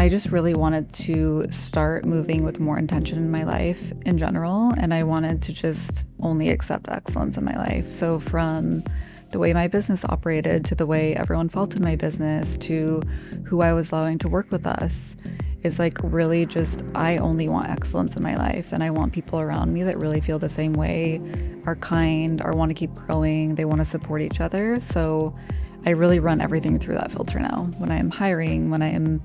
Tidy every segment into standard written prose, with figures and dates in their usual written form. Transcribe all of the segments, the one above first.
I just really wanted to start moving with more intention in my life in general, and I wanted to just only accept excellence in my life. So from the way my business operated to the way everyone felt in my business to who I was allowing to work with us is like really just, I only want excellence in my life, and I want people around me that really feel the same way, are kind, or want to keep growing, they want to support each other. So I really run everything through that filter now. When I am hiring, when I am,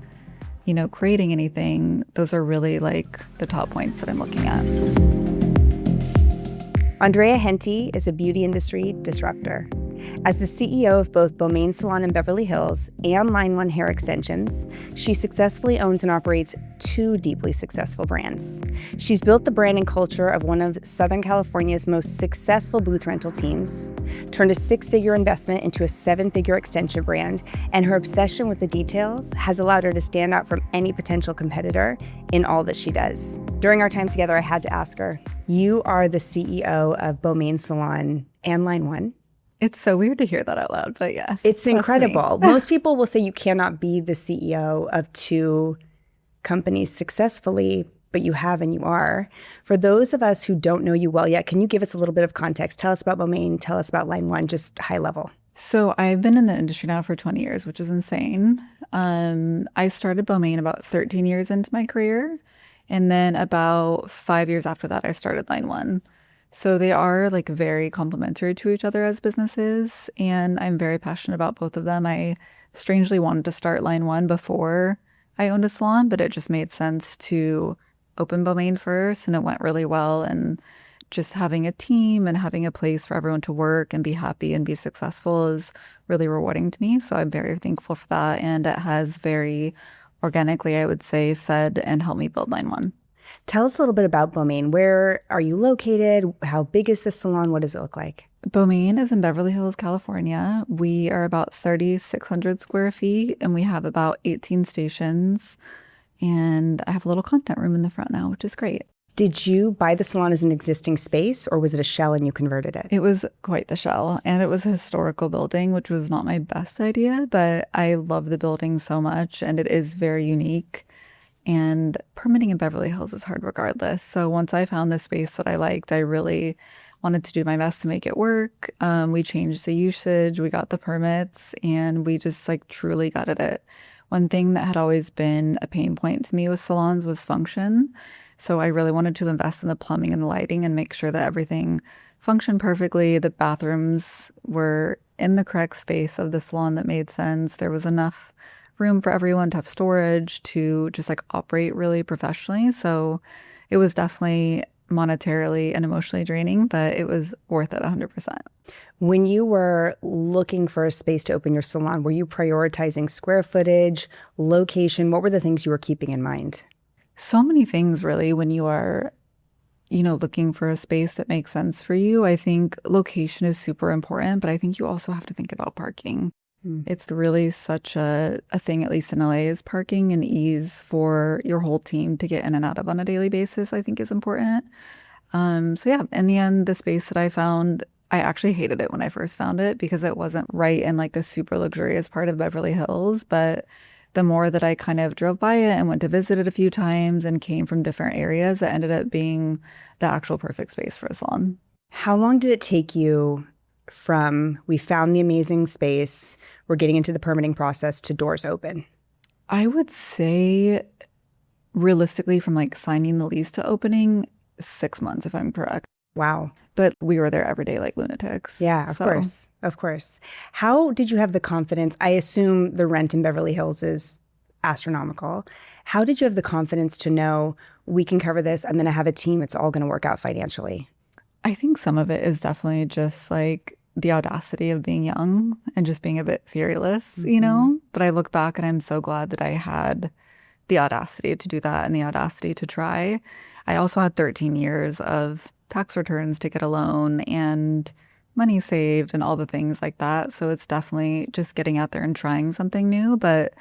creating anything, those are really like the top points that I'm looking at. Andrea Henty is a beauty industry disruptor. As the CEO of both Bmain Salon in Beverly Hills and LineOne Hair Extensions, she successfully owns and operates 2 deeply successful brands. She's built the brand and culture of one of Southern California's most successful booth rental teams, turned a 6-figure investment into a 7-figure extension brand, and her obsession with the details has allowed her to stand out from any potential competitor in all that she does. During our time together, I had to ask her, you are the CEO of Bmain Salon and LineOne. It's so weird to hear that out loud, but yes. It's incredible. Most people will say you cannot be the CEO of 2 companies successfully, but you have and you are. For those of us who don't know you well yet, can you give us a little bit of context? Tell us about Bmain, tell us about LineOne, just high level. So I've been in the industry now for 20 years, which is insane. I started Bmain about 13 years into my career. And then about 5 years after that, I started LineOne. So they are like very complementary to each other as businesses, and I'm very passionate about both of them. I strangely wanted to start LineOne before I owned a salon, but it just made sense to open Bmain first, and it went really well. And just having a team and having a place for everyone to work and be happy and be successful is really rewarding to me. So I'm very thankful for that, and it has very organically, I would say, fed and helped me build LineOne. Tell us a little bit about Bmain. Where are you located? How big is the salon? What does it look like? Bmain is in Beverly Hills, California. We are about 3,600 square feet, and we have about 18 stations. And I have a little content room in the front now, which is great. Did you buy the salon as an existing space, or was it a shell and you converted it? It was quite the shell, and it was a historical building, which was not my best idea, but I love the building so much, and it is very unique. And permitting in Beverly Hills is hard regardless. So once I found the space that I liked, I really wanted to do my best to make it work. We changed the usage, we got the permits, and we just like truly gutted it. One thing that had always been a pain point to me with salons was function. So I really wanted to invest in the plumbing and the lighting and make sure that everything functioned perfectly. The bathrooms were in the correct space of the salon that made sense. There was enough room for everyone to have storage, to just like operate really professionally. So it was definitely monetarily and emotionally draining, but it was worth it 100%. When you were looking for a space to open your salon, were you prioritizing square footage, location? What were the things you were keeping in mind? So many things really when you are, looking for a space that makes sense for you. I think location is super important, but I think you also have to think about parking. It's really such a thing, at least in LA, is parking and ease for your whole team to get in and out of on a daily basis, I think is important. So yeah, in the end, the space that I found, I actually hated it when I first found it because it wasn't right in like the super luxurious part of Beverly Hills. But the more that I kind of drove by it and went to visit it a few times and came from different areas, it ended up being the actual perfect space for a salon. How long did it take you from we found the amazing space, we're getting into the permitting process, to doors open? I would say realistically from like signing the lease to opening, 6 months if I'm correct. Wow. But we were there every day like lunatics. Yeah, of course. How did you have the confidence? I assume the rent in Beverly Hills is astronomical. How did you have the confidence to know we can cover this? I'm going to have a team. It's all going to work out financially. I think some of it is definitely just like the audacity of being young and just being a bit fearless, But I look back and I'm so glad that I had the audacity to do that and the audacity to try. I also had 13 years of tax returns to get a loan and money saved and all the things like that. So it's definitely just getting out there and trying something new, but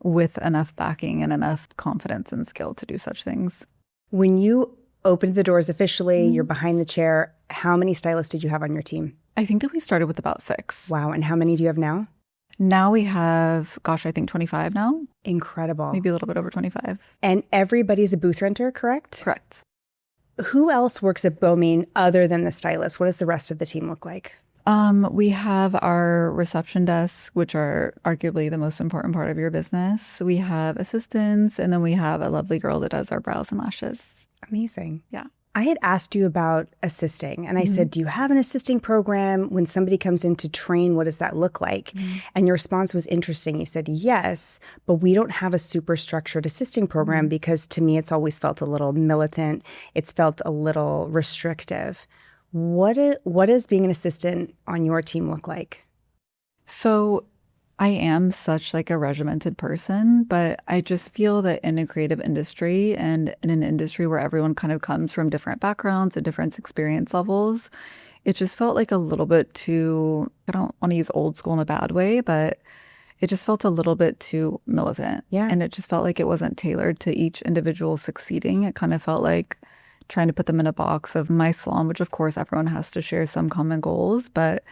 with enough backing and enough confidence and skill to do such things. When you opened the doors officially, you're behind the chair, how many stylists did you have on your team? I think that we started with about 6. Wow. And how many do you have now? Now we have, gosh, I think 25 now, Incredible. maybe a little bit over 25. And everybody's a booth renter, correct? Correct. Who else works at Bmain other than the stylist? What does the rest of the team look like? We have our reception desks, which are arguably the most important part of your business. We have assistants, and then we have a lovely girl that does our brows and lashes. Amazing. Yeah. I had asked you about assisting, and I said, do you have an assisting program? When somebody comes in to train, what does that look like? And your response was interesting. You said, yes, but we don't have a super structured assisting program because to me, it's always felt a little militant. It's felt a little restrictive. What does being an assistant on your team look like? So I am such like a regimented person, but I just feel that in a creative industry and in an industry where everyone kind of comes from different backgrounds and different experience levels, it just felt like a little bit too, I don't want to use old school in a bad way, but it just felt a little bit too militant. Yeah. And it just felt like it wasn't tailored to each individual succeeding. It kind of felt like trying to put them in a box of my salon, which of course everyone has to share some common goals, but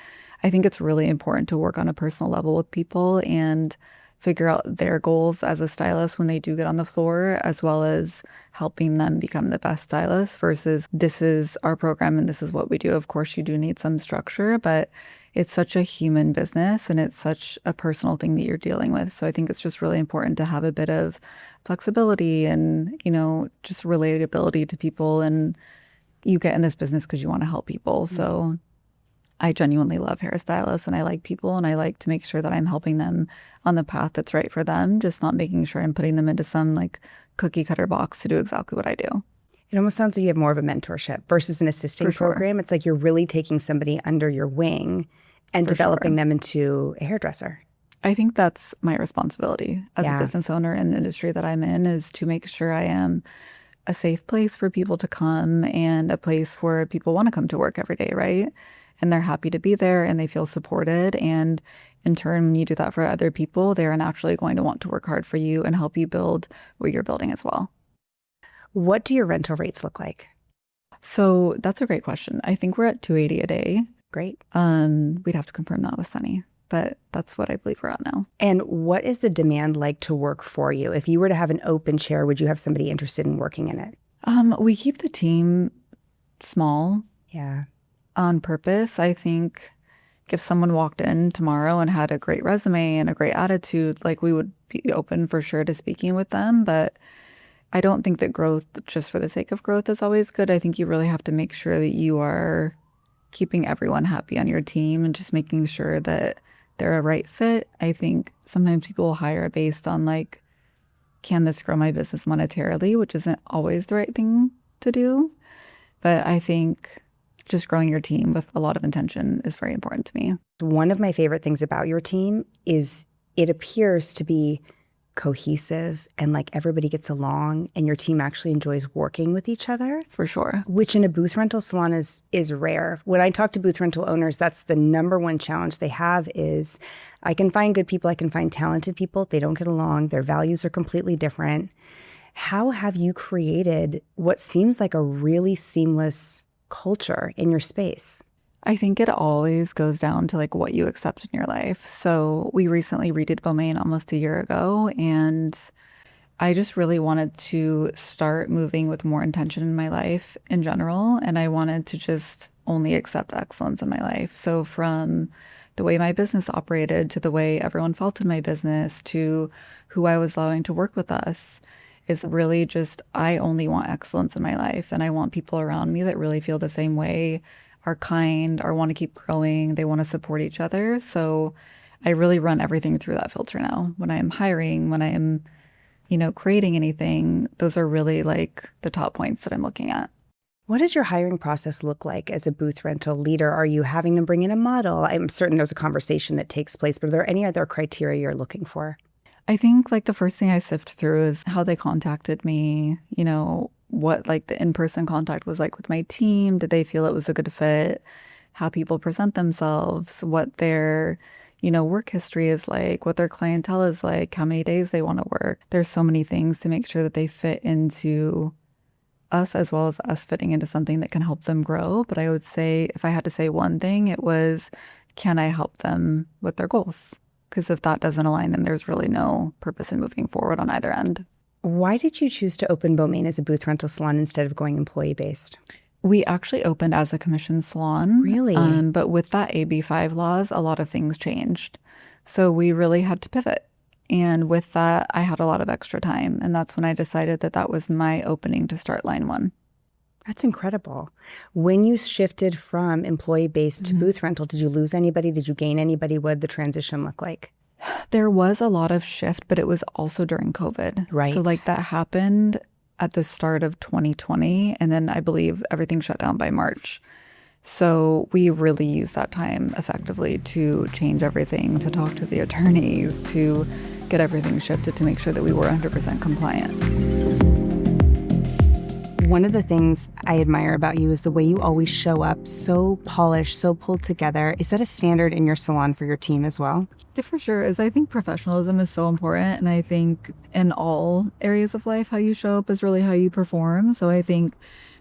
I think it's really important to work on a personal level with people and figure out their goals as a stylist when they do get on the floor, as well as helping them become the best stylist versus this is our program and this is what we do. Of course, you do need some structure, but it's such a human business and it's such a personal thing that you're dealing with. So I think it's just really important to have a bit of flexibility and, just relatability to people. And you get in this business because you want to help people. So I genuinely love hairstylists and I like people and I like to make sure that I'm helping them on the path that's right for them, just not making sure I'm putting them into some like cookie cutter box to do exactly what I do. It almost sounds like you have more of a mentorship versus an assisting program. It's like you're really taking somebody under your wing and developing them into a hairdresser. I think that's my responsibility as a business owner in the industry that I'm in, is to make sure I am a safe place for people to come and a place where people want to come to work every day, right? And they're happy to be there and they feel supported. And in turn, when you do that for other people, they're naturally going to want to work hard for you and help you build what you're building as well. What do your rental rates look like? So that's a great question. I think we're at $280 a day. Great. We'd have to confirm that with Sunny, but that's what I believe we're at now. And what is the demand like to work for you? If you were to have an open chair, would you have somebody interested in working in it? We keep the team small. Yeah. On purpose. I think if someone walked in tomorrow and had a great resume and a great attitude, like we would be open for sure to speaking with them. But I don't think that growth just for the sake of growth is always good. I think you really have to make sure that you are keeping everyone happy on your team and just making sure that they're a right fit. I think sometimes people hire based on like, can this grow my business monetarily, which isn't always the right thing to do. But I think just growing your team with a lot of intention is very important to me. One of my favorite things about your team is it appears to be cohesive and like everybody gets along and your team actually enjoys working with each other. For sure. Which in a booth rental salon is rare. When I talk to booth rental owners, that's the number one challenge they have is I can find good people, I can find talented people. They don't get along. Their values are completely different. How have you created what seems like a really seamless culture in your space? I think it always goes down to like what you accept in your life. So we recently redid Bmain almost a year ago, and I just really wanted to start moving with more intention in my life in general. And I wanted to just only accept excellence in my life. So from the way my business operated to the way everyone felt in my business to who I was allowing to work with us, is really just, I only want excellence in my life. And I want people around me that really feel the same way, are kind, or want to keep growing. They want to support each other. So I really run everything through that filter now. When I am hiring, when I am, creating anything, those are really like the top points that I'm looking at. What does your hiring process look like as a booth rental leader? Are you having them bring in a model? I'm certain there's a conversation that takes place, but are there any other criteria you're looking for? I think like the first thing I sift through is how they contacted me, what like the in-person contact was like with my team. Did they feel it was a good fit? How people present themselves, what their, work history is like, what their clientele is like, how many days they want to work. There's so many things to make sure that they fit into us as well as us fitting into something that can help them grow. But I would say if I had to say one thing, it was, can I help them with their goals? because if that doesn't align, then there's really no purpose in moving forward on either end. Why did you choose to open Bmain as a booth rental salon instead of going employee-based? We actually opened as a commission salon. Really? But with that AB5 laws, a lot of things changed. So we really had to pivot. And with that, I had a lot of extra time. And that's when I decided that that was my opening to start LineOne. That's incredible. When you shifted from employee-based to booth rental, did you lose anybody? Did you gain anybody? What did the transition look like? There was a lot of shift, but it was also during COVID. Right. So like that happened at the start of 2020. And then I believe everything shut down by March. So we really used that time effectively to change everything, to talk to the attorneys, to get everything shifted to make sure that we were 100% compliant. One of the things I admire about you is the way you always show up so polished, so pulled together. Is that a standard in your salon for your team as well? Yeah, for sure is. I think professionalism is so important. And I think in all areas of life, how you show up is really how you perform. So I think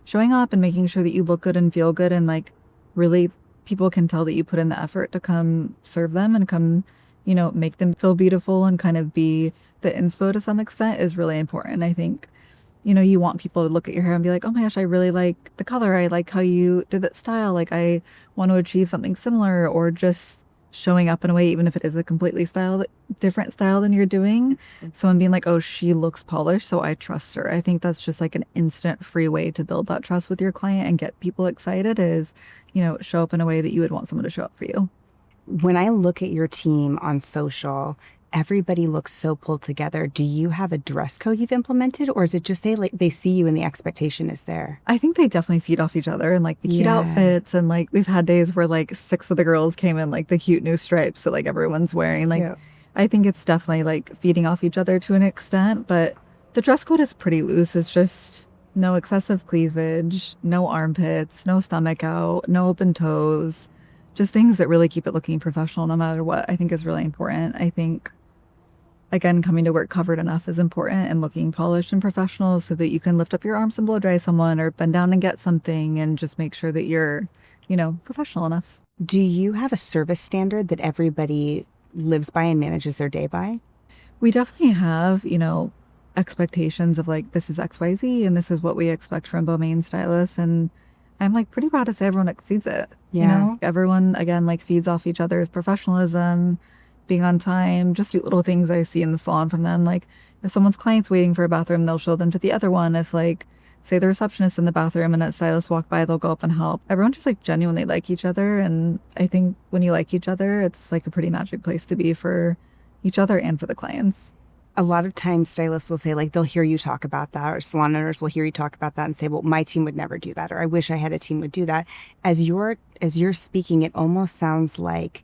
showing up and making sure that you look good and feel good and like really people can tell that you put in the effort to come serve them and come, make them feel beautiful and kind of be the inspo to some extent is really important. I think you want people to look at your hair and be like, oh my gosh, I really like the color. I like how you did that style. Like I want to achieve something similar, or just showing up in a way, even if it is a completely different style than you're doing. Someone being like, oh, she looks polished, so I trust her. I think that's just like an instant free way to build that trust with your client and get people excited is, show up in a way that you would want someone to show up for you. When I look at your team on social, everybody looks so pulled together. Do you have a dress code you've implemented, or is it just they see you and the expectation is there? I think they definitely feed off each other and like the cute outfits. And like we've had days where like 6 of the girls came in like the cute new stripes that like everyone's wearing. Like I think it's definitely like feeding off each other to an extent, but the dress code is pretty loose. It's just no excessive cleavage, no armpits, no stomach out, no open toes, just things that really keep it looking professional no matter what. I think is really important. I think again, coming to work covered enough is important, and looking polished and professional so that you can lift up your arms and blow dry someone or bend down and get something and just make sure that you're, professional enough. Do you have a service standard that everybody lives by and manages their day by? We definitely have, expectations of like, this is XYZ and this is what we expect from Bmain stylists. And I'm like pretty proud to say everyone exceeds it. Everyone, again, like feeds off each other's professionalism, being on time, just little things I see in the salon from them. Like if someone's client's waiting for a bathroom, they'll show them to the other one. If like, say the receptionist in the bathroom and a stylist walk by, they'll go up and help. Everyone just like genuinely like each other. And I think when you like each other, it's like a pretty magic place to be for each other and for the clients. A lot of times stylists will say like, they'll hear you talk about that, or salon owners will hear you talk about that and say, well, my team would never do that, or I wish I had a team would do that. As you're speaking, it almost sounds like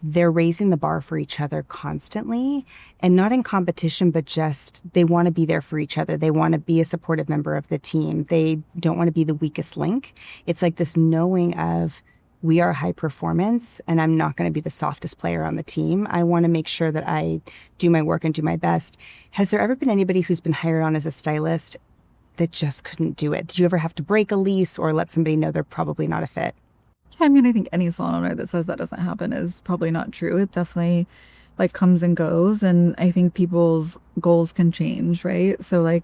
they're raising the bar for each other constantly, and not in competition, but just they want to be there for each other. They want to be a supportive member of the team. They don't want to be the weakest link. It's like this knowing of, we are high performance and I'm not going to be the softest player on the team. I want to make sure that I do my work and do my best. Has there ever been anybody who's been hired on as a stylist that just couldn't do it? Did you ever have to break a lease or let somebody know they're probably not a fit? Yeah, I mean, I think any salon owner that says that doesn't happen is probably not true. It definitely like comes and goes. And I think people's goals can change, right? So like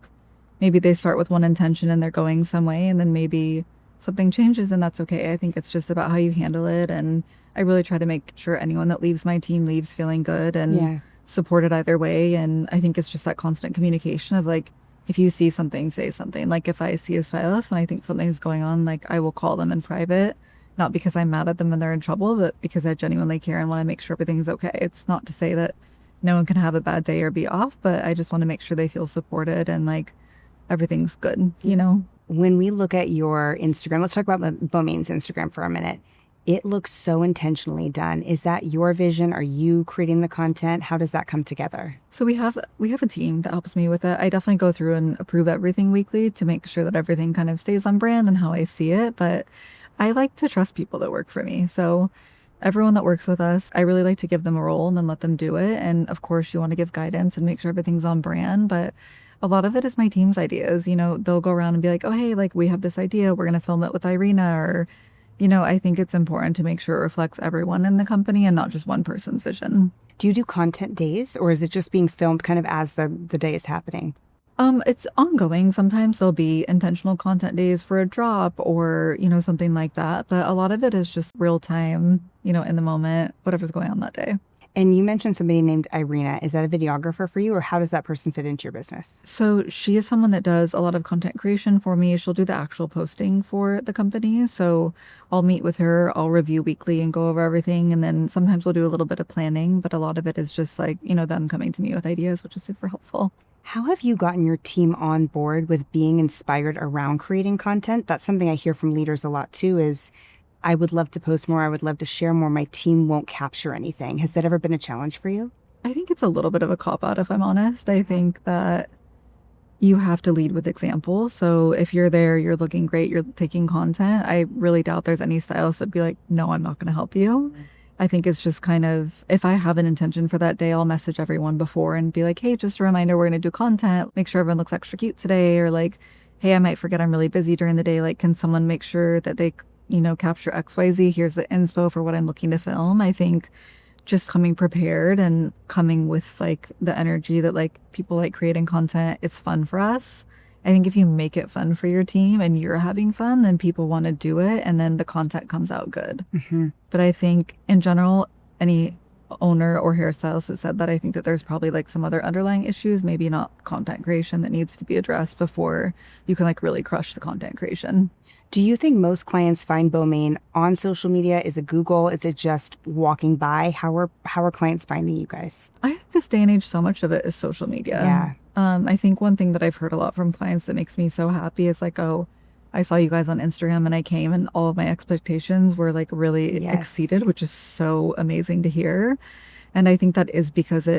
maybe they start with one intention and they're going some way, and then maybe something changes, and that's okay. I think it's just about how you handle it. And I really try to make sure anyone that leaves my team leaves feeling good and supported either way. And I think it's just that constant communication of like, if you see something, say something. Like if I see a stylist and I think something's going on, like I will call them in private. Not because I'm mad at them and they're in trouble, but because I genuinely care and want to make sure everything's okay. It's not to say that no one can have a bad day or be off, but I just want to make sure they feel supported and like everything's good, When we look at your Instagram, let's talk about Bmain's Instagram for a minute. It looks so intentionally done. Is that your vision? Are you creating the content? How does that come together? So we have a team that helps me with it. I definitely go through and approve everything weekly to make sure that everything kind of stays on brand and how I see it. But I like to trust people that work for me. So everyone that works with us, I really like to give them a role and then let them do it. And of course, you want to give guidance and make sure everything's on brand. But a lot of it is my team's ideas. They'll go around and be like, oh, hey, like we have this idea. We're going to film it with Irina, or, I think it's important to make sure it reflects everyone in the company and not just one person's vision. Do you do content days, or is it just being filmed kind of as the day is happening? It's ongoing. Sometimes there'll be intentional content days for a drop or, something like that. But a lot of it is just real time, in the moment, whatever's going on that day. And you mentioned somebody named Irina. Is that a videographer for you, or how does that person fit into your business? So she is someone that does a lot of content creation for me. She'll do the actual posting for the company. So I'll meet with her, I'll review weekly and go over everything. And then sometimes we'll do a little bit of planning, but a lot of it is just like, them coming to me with ideas, which is super helpful. How have you gotten your team on board with being inspired around creating content? That's something I hear from leaders a lot too, is I would love to post more. I would love to share more. My team won't capture anything. Has that ever been a challenge for you? I think it's a little bit of a cop-out, if I'm honest. I think that you have to lead with example. So if you're there, you're looking great, you're taking content, I really doubt there's any stylist that'd be like, no, I'm not going to help you. I think it's just kind of, if I have an intention for that day, I'll message everyone before and be like, hey, just a reminder, we're going to do content. Make sure everyone looks extra cute today. Or like, hey, I might forget I'm really busy during the day. Like, can someone make sure that they, capture XYZ? Here's the inspo for what I'm looking to film. I think just coming prepared and coming with like the energy that like people like creating content, it's fun for us. I think if you make it fun for your team and you're having fun, then people want to do it and then the content comes out good. Mm-hmm. But I think in general, any owner or hairstylist that said that, I think that there's probably like some other underlying issues, maybe not content creation, that needs to be addressed before you can like really crush the content creation. Do you think most clients find Bmain on social media? Is it Google? Is it just walking by? How are clients finding you guys? I think this day and age, so much of it is social media. Yeah. I think one thing that I've heard a lot from clients that makes me so happy is like, oh, I saw you guys on Instagram and I came and all of my expectations were like really exceeded, which is so amazing to hear. And I think that is because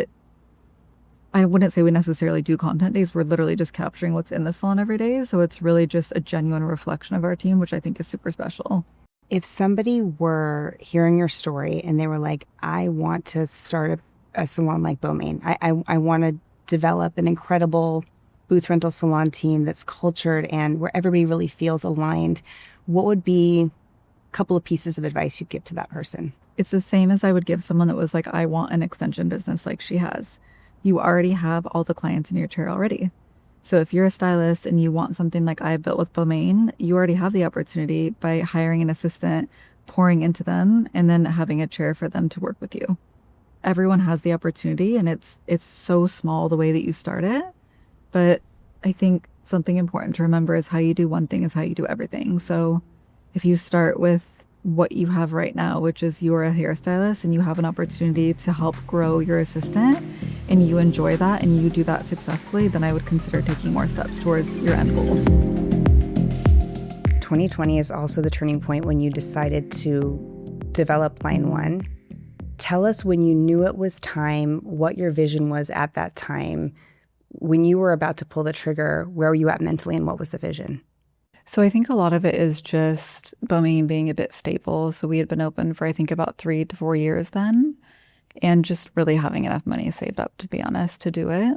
I wouldn't say we necessarily do content days. We're literally just capturing what's in the salon every day. So it's really just a genuine reflection of our team, which I think is super special. If somebody were hearing your story and they were like, I want to start a salon like Bmain, I want to develop an incredible booth rental salon team that's cultured and where everybody really feels aligned, what would be a couple of pieces of advice you'd give to that person? It's the same as I would give someone that was like, I want an extension business like she has. You already have all the clients in your chair already. So if you're a stylist and you want something like I built with Bmain, you already have the opportunity by hiring an assistant, pouring into them, and then having a chair for them to work with you. Everyone has the opportunity, and it's so small the way that you start it. But I think something important to remember is how you do one thing is how you do everything. So if you start with what you have right now, which is you're a hairstylist and you have an opportunity to help grow your assistant and you enjoy that and you do that successfully, then I would consider taking more steps towards your end goal. 2020 is also the turning point when you decided to develop LineOne. Tell us when you knew it was time, what your vision was at that time. When you were about to pull the trigger, where were you at mentally and what was the vision? So I think a lot of it is just Bmain being a bit stable. So we had been open for, I think, about 3 to 4 years then, and just really having enough money saved up, to be honest, to do it.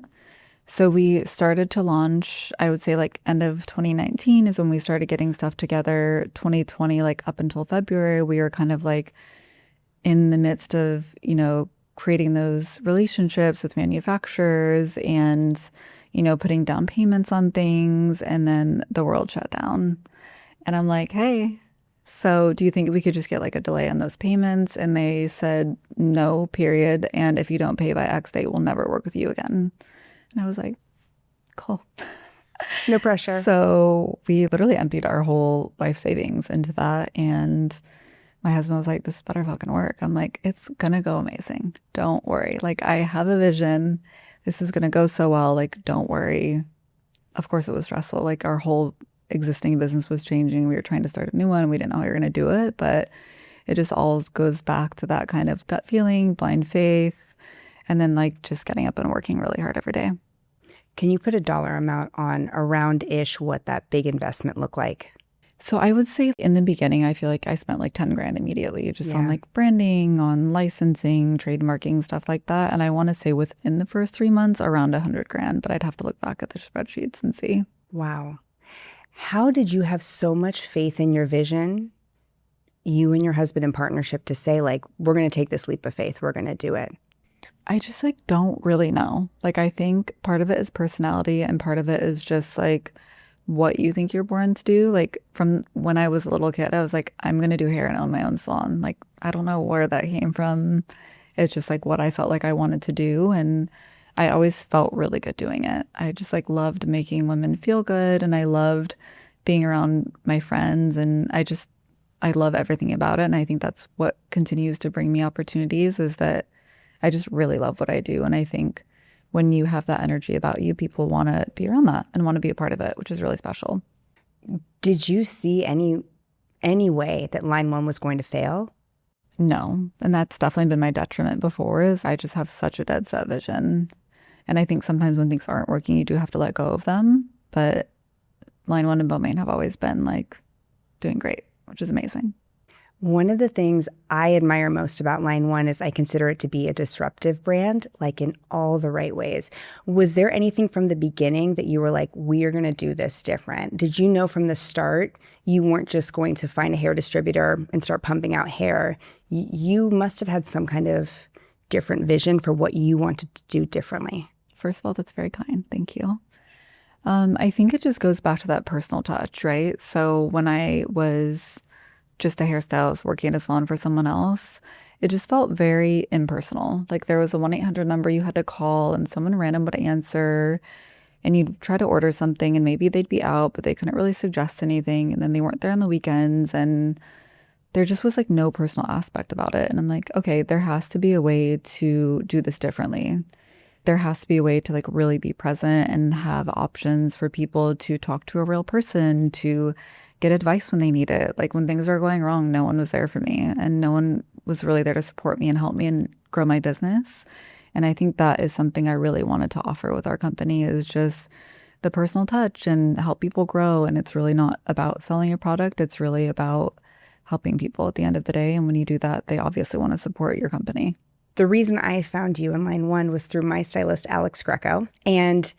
So we started to launch, I would say like end of 2019 is when we started getting stuff together. 2020, like up until February, we were kind of like in the midst of, creating those relationships with manufacturers and, putting down payments on things. And then the world shut down. And I'm like, hey, so do you think we could just get like a delay on those payments? And they said, no, period. And if you don't pay by X date, we'll never work with you again. And I was like, cool. No pressure. So we literally emptied our whole life savings into that. And my husband was like, this better fucking work. I'm like, it's gonna go amazing. Don't worry. Like, I have a vision. This is gonna go so well. Like, don't worry. Of course it was stressful. Like, our whole existing business was changing. We were trying to start a new one. We didn't know how we were gonna do it, but it just all goes back to that kind of gut feeling, blind faith, and then like just getting up and working really hard every day. Can you put a dollar amount on around-ish what that big investment looked like? So I would say in the beginning, I feel like I spent like 10 grand immediately just on like branding, on licensing, trademarking, stuff like that. And I want to say within the first 3 months, around 100 grand, but I'd have to look back at the spreadsheets and see. Wow. How did you have so much faith in your vision you and your husband in partnership to say, like, we're going to take this leap of faith, we're going to do it? I just like don't really know. Like I think part of it is personality and part of it is just like what you think you're born to do. Like from when I was a little kid, I was like, I'm gonna do hair and own my own salon. Like I don't know where that came from. It's just like what I felt like I wanted to do. And I always felt really good doing it. I just like loved making women feel good and I loved being around my friends and I love everything about it. And I think that's what continues to bring me opportunities is that I just really love what I do. And I think when you have that energy about you, people want to be around that and want to be a part of it, which is really special. Did you see any way that LineOne was going to fail? No. And that's definitely been my detriment before is I just have such a dead set vision. And I think sometimes when things aren't working, you do have to let go of them. But LineOne and Bmain have always been like doing great, which is amazing. One of the things I admire most about LineOne is I consider it to be a disruptive brand, like in all the right ways. Was there anything from the beginning that you were like, we are going to do this different? Did you know from the start you weren't just going to find a hair distributor and start pumping out hair? You must have had some kind of different vision for what you wanted to do differently. First of all, that's very kind. Thank you. I think it just goes back to that personal touch, right? So when I was just a hairstylist working at a salon for someone else, it just felt very impersonal. Like there was a 1-800 number you had to call and someone random would answer and you'd try to order something and maybe they'd be out, but they couldn't really suggest anything. And then they weren't there on the weekends and there just was like no personal aspect about it. And I'm like, okay, there has to be a way to do this differently. There has to be a way to like really be present and have options for people to talk to a real person, to get advice when they need it. Like when things are going wrong, no one was there for me and no one was really there to support me and help me and grow my business. And I think that is something I really wanted to offer with our company is just the personal touch and help people grow. And it's really not about selling a product. It's really about helping people at the end of the day. And when you do that, they obviously want to support your company. The reason I found you in LineOne was through my stylist, Alex Greco. And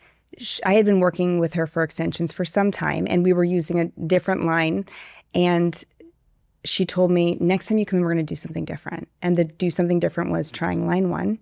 I had been working with her for extensions for some time, and we were using a different line. And she told me, next time you come in, we're going to do something different. And the do something different was trying LineOne.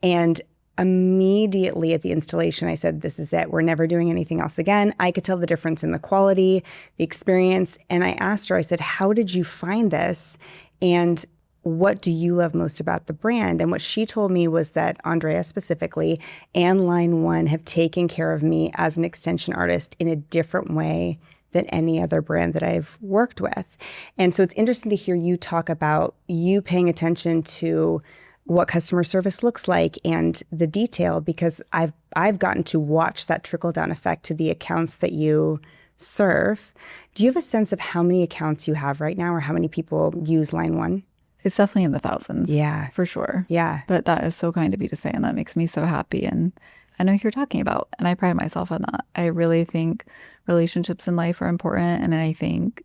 And immediately at the installation, I said, this is it. We're never doing anything else again. I could tell the difference in the quality, the experience. And I asked her, I said, how did you find this? And what do you love most about the brand? And what she told me was that Andrea specifically and LineOne have taken care of me as an extension artist in a different way than any other brand that I've worked with. And so it's interesting to hear you talk about you paying attention to what customer service looks like and the detail, because I've gotten to watch that trickle-down effect to the accounts that you serve. Do you have a sense of how many accounts you have right now or how many people use LineOne? It's definitely in the thousands. Yeah. For sure. Yeah. But that is so kind of you to say, and that makes me so happy. And I know who you're talking about, and I pride myself on that. I really think relationships in life are important. And I think,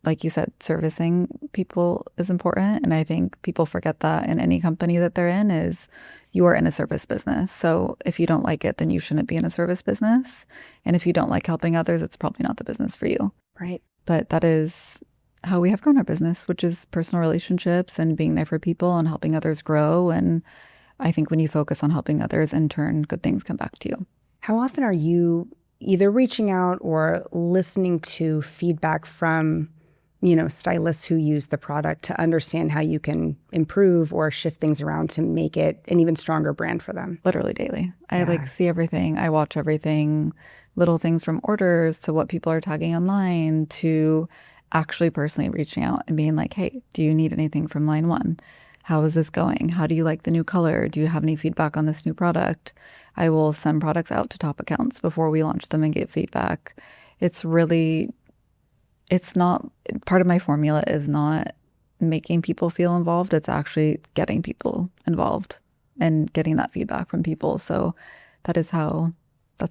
like you said, servicing people is important. And I think people forget that in any company that they're in is you are in a service business. So if you don't like it, then you shouldn't be in a service business. And if you don't like helping others, it's probably not the business for you. Right. But that is how we have grown our business, which is personal relationships and being there for people and helping others grow. And I think when you focus on helping others, in turn, good things come back to you. How often are you either reaching out or listening to feedback from, stylists who use the product to understand how you can improve or shift things around to make it an even stronger brand for them? Literally daily. I see everything. I watch everything, little things from orders to what people are tagging online to actually personally reaching out and being like, hey, do you need anything from LineOne? How is this going? How do you like the new color? Do you have any feedback on this new product? I will send products out to top accounts before we launch them and get feedback. It's not, part of my formula is not making people feel involved. It's actually getting people involved and getting that feedback from people. So that's how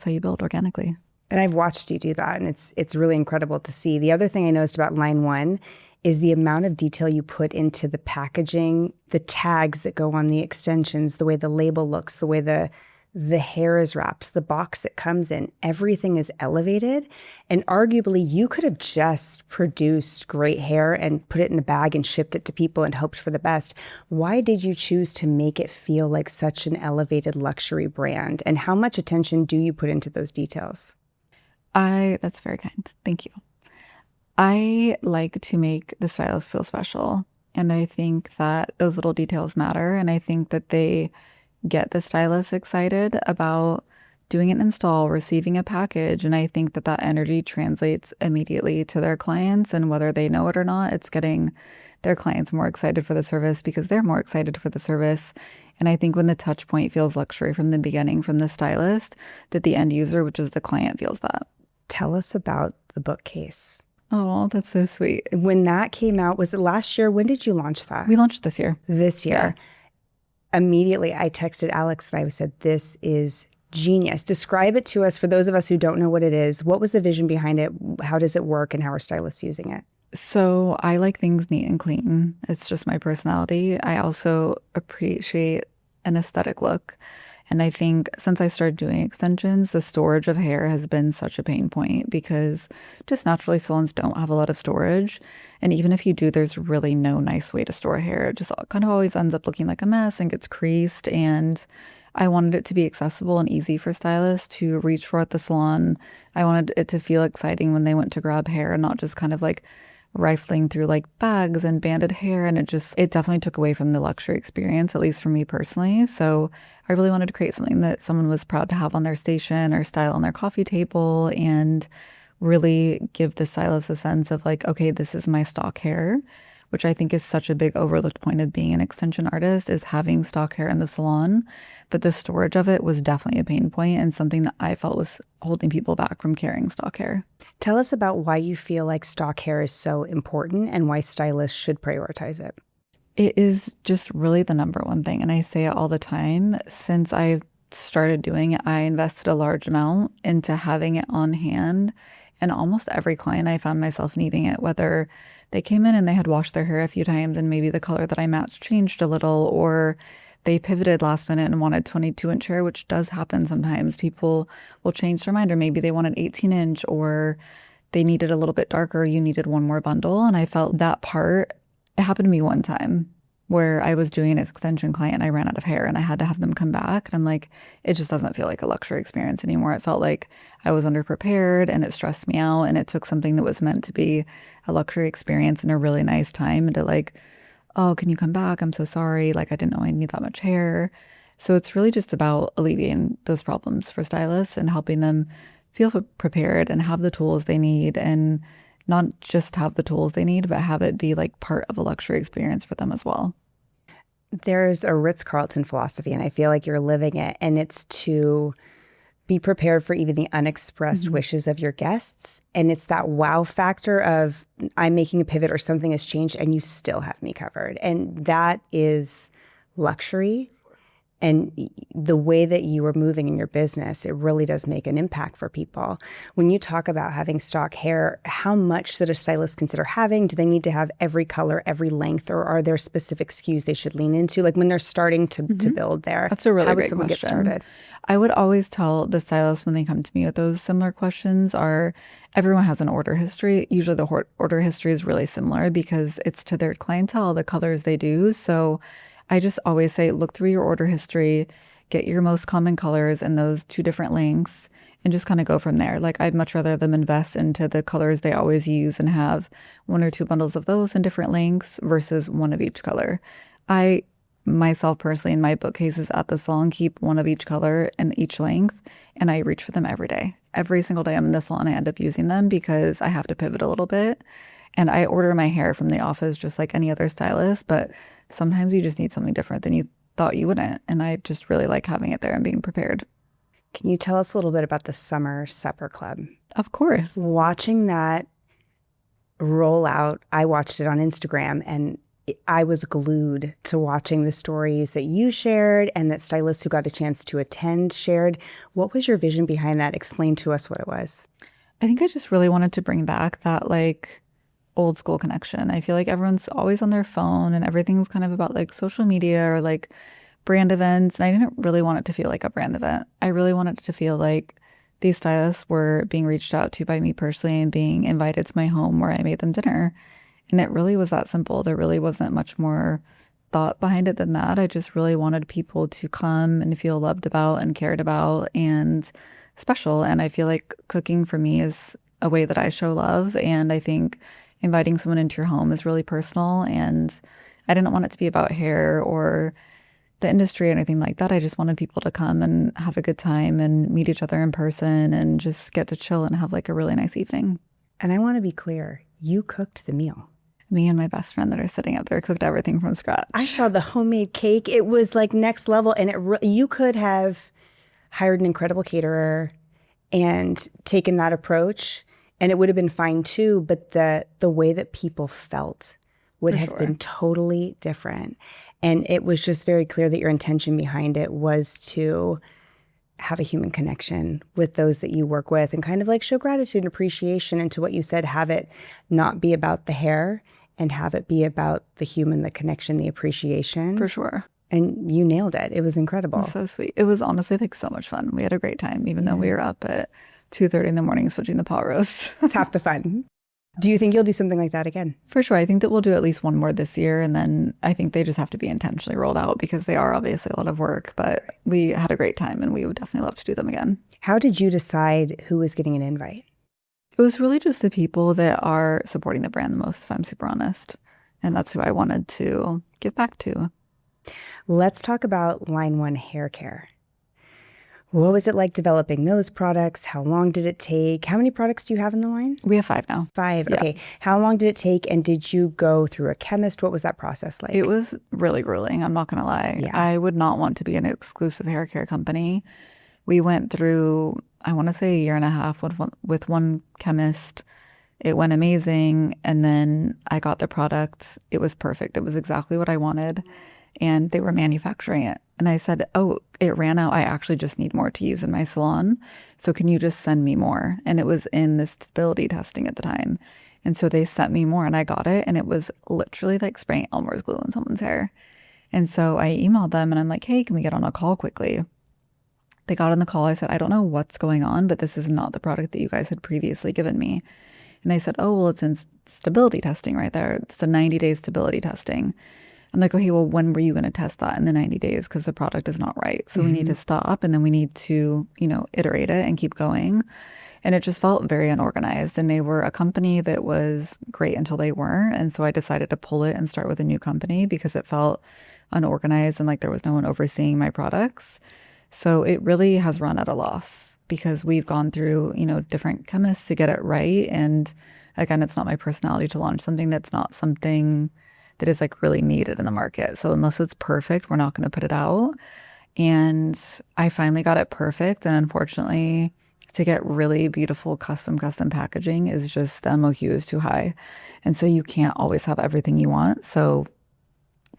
you build organically. And I've watched you do that, and it's really incredible to see. The other thing I noticed about LineOne is the amount of detail you put into the packaging, the tags that go on the extensions, the way the label looks, the way the The hair is wrapped, the box it comes in, everything is elevated. And arguably, you could have just produced great hair and put it in a bag and shipped it to people and hoped for the best. Why did you choose to make it feel like such an elevated luxury brand? And how much attention do you put into those details? That's very kind. Thank you. I like to make the stylist feel special. And I think that those little details matter. And I think that they get the stylist excited about doing an install, receiving a package. And I think that that energy translates immediately to their clients. And whether they know it or not, it's getting their clients more excited for the service because they're more excited for the service. And I think when the touch point feels luxury from the beginning from the stylist, that the end user, which is the client, feels that. Tell us about the bookcase. Oh, that's so sweet. When that came out, was it last year? When did you launch that? We launched this year. This year. Yeah. Immediately, I texted Alex and I said, this is genius. Describe it to us for those of us who don't know what it is. What was the vision behind it? How does it work and how are stylists using it? So I like things neat and clean. It's just my personality. I also appreciate an aesthetic look. And I think since I started doing extensions, the storage of hair has been such a pain point because just naturally salons don't have a lot of storage. And even if you do, there's really no nice way to store hair. It just kind of always ends up looking like a mess and gets creased. And I wanted it to be accessible and easy for stylists to reach for at the salon. I wanted it to feel exciting when they went to grab hair and not just kind of like rifling through like bags and banded hair. And it definitely took away from the luxury experience, at least for me personally. So I really wanted to create something that someone was proud to have on their station or style on their coffee table and really give the stylist a sense of like, okay, this is my stock hair, which I think is such a big overlooked point of being an extension artist is having stock hair in the salon. But the storage of it was definitely a pain point and something that I felt was holding people back from carrying stock hair. Tell us about why you feel like stock hair is so important and why stylists should prioritize it. It is just really the number one thing. And I say it all the time. Since I started doing it, I invested a large amount into having it on hand. And almost every client, I found myself needing it, whether they came in and they had washed their hair a few times and maybe the color that I matched changed a little, or they pivoted last minute and wanted 22-inch hair, which does happen sometimes. People will change their mind, or maybe they wanted 18-inch, or they needed a little bit darker. You needed one more bundle. And I felt that part. It happened to me one time where I was doing an extension client and I ran out of hair and I had to have them come back. And I'm like, it just doesn't feel like a luxury experience anymore. It felt like I was underprepared and it stressed me out. And it took something that was meant to be a luxury experience and a really nice time to like, oh, can you come back? I'm so sorry. Like, I didn't know I need that much hair. So it's really just about alleviating those problems for stylists and helping them feel prepared and have the tools they need, and not just have the tools they need, but have it be like part of a luxury experience for them as well. There's a Ritz-Carlton philosophy, and I feel like you're living it, and it's to be prepared for even the unexpressed wishes of your guests. And it's that wow factor of I'm making a pivot or something has changed and you still have me covered. And that is luxury. And the way that you are moving in your business, it really does make an impact for people. When you talk about having stock hair, how much should a stylist consider having? Do they need to have every color, every length, or are there specific SKUs they should lean into? Like when they're starting to build there, that's a really how would great someone question. Get started? I would always tell the stylist when they come to me with those similar questions are everyone has an order history. Usually the order history is really similar because it's to their clientele, the colors they do. So I just always say, look through your order history, get your most common colors and those 2 different lengths, and just kind of go from there. Like I'd much rather them invest into the colors they always use and have 1 or 2 bundles of those in different lengths versus 1 of each color. I myself personally in my bookcases at the salon keep 1 of each color and each length, and I reach for them every day. Every single day I'm in the salon, I end up using them because I have to pivot a little bit. And I order my hair from the office just like any other stylist, but sometimes you just need something different than you thought you wouldn't. And I just really like having it there and being prepared. Can you tell us a little bit about the Summer Supper Club? Of course. Watching that roll out, I watched it on Instagram and I was glued to watching the stories that you shared and that stylists who got a chance to attend shared. What was your vision behind that? Explain to us what it was. I think I just really wanted to bring back that like old school connection. I feel like everyone's always on their phone and everything's kind of about like social media or like brand events, and I didn't really want it to feel like a brand event. I really wanted it to feel like these stylists were being reached out to by me personally and being invited to my home where I made them dinner. And it really was that simple. There really wasn't much more thought behind it than that. I just really wanted people to come and feel loved about and cared about and special. And I feel like cooking for me is a way that I show love. And I think inviting someone into your home is really personal. And I didn't want it to be about hair or the industry or anything like that. I just wanted people to come and have a good time and meet each other in person and just get to chill and have like a really nice evening. And I want to be clear, you cooked the meal. Me and my best friend that are sitting up there cooked everything from scratch. I saw the homemade cake. It was like next level. And you could have hired an incredible caterer and taken that approach, and it would have been fine too. But the way that people felt would have been totally different. And it was just very clear that your intention behind it was to have a human connection with those that you work with and kind of like show gratitude and appreciation. And to what you said, have it not be about the hair and have it be about the human, the connection, the appreciation. For sure. And you nailed it. It was incredible. It's so sweet. It was honestly like so much fun. We had a great time, even though we were up at 2:30 in the morning switching the pot roast. It's half the fun. Do you think you'll do something like that again? For sure. I think that we'll do at least one more this year. And then I think they just have to be intentionally rolled out because they are obviously a lot of work. But we had a great time and we would definitely love to do them again. How did you decide who was getting an invite? It was really just the people that are supporting the brand the most, if I'm super honest. And that's who I wanted to give back to. Let's talk about LineOne hair care. What was it like developing those products? How long did it take? How many products do you have in the line? We have 5 now. 5. Yeah. Okay. How long did it take? And did you go through a chemist? What was that process like? It was really grueling. I'm not going to lie. Yeah. I would not want to be an exclusive hair care company. We went through, I want to say, a year and a half with one chemist. It went amazing. And then I got the product. It was perfect. It was exactly what I wanted. And they were manufacturing it. And I said, oh, it ran out. I actually just need more to use in my salon. So can you just send me more? And it was in this stability testing at the time. And so they sent me more and I got it. And it was literally like spraying Elmer's glue in someone's hair. And so I emailed them and I'm like, hey, can we get on a call quickly? They got on the call. I said, I don't know what's going on, but this is not the product that you guys had previously given me. And they said, oh, well, it's in stability testing right there. It's a 90-day stability testing. I'm like, okay, well, when were you going to test that in the 90 days? Because the product is not right. So we need to stop and then we need to, iterate it and keep going. And it just felt very unorganized. And they were a company that was great until they weren't. And so I decided to pull it and start with a new company because it felt unorganized and like there was no one overseeing my products. So it really has run at a loss because we've gone through, different chemists to get it right. And again, it's not my personality to launch something that's not something that is like really needed in the market. So unless it's perfect, we're not going to put it out. And I finally got it perfect. And unfortunately, to get really beautiful custom packaging is just the MOQ is too high. And so you can't always have everything you want. So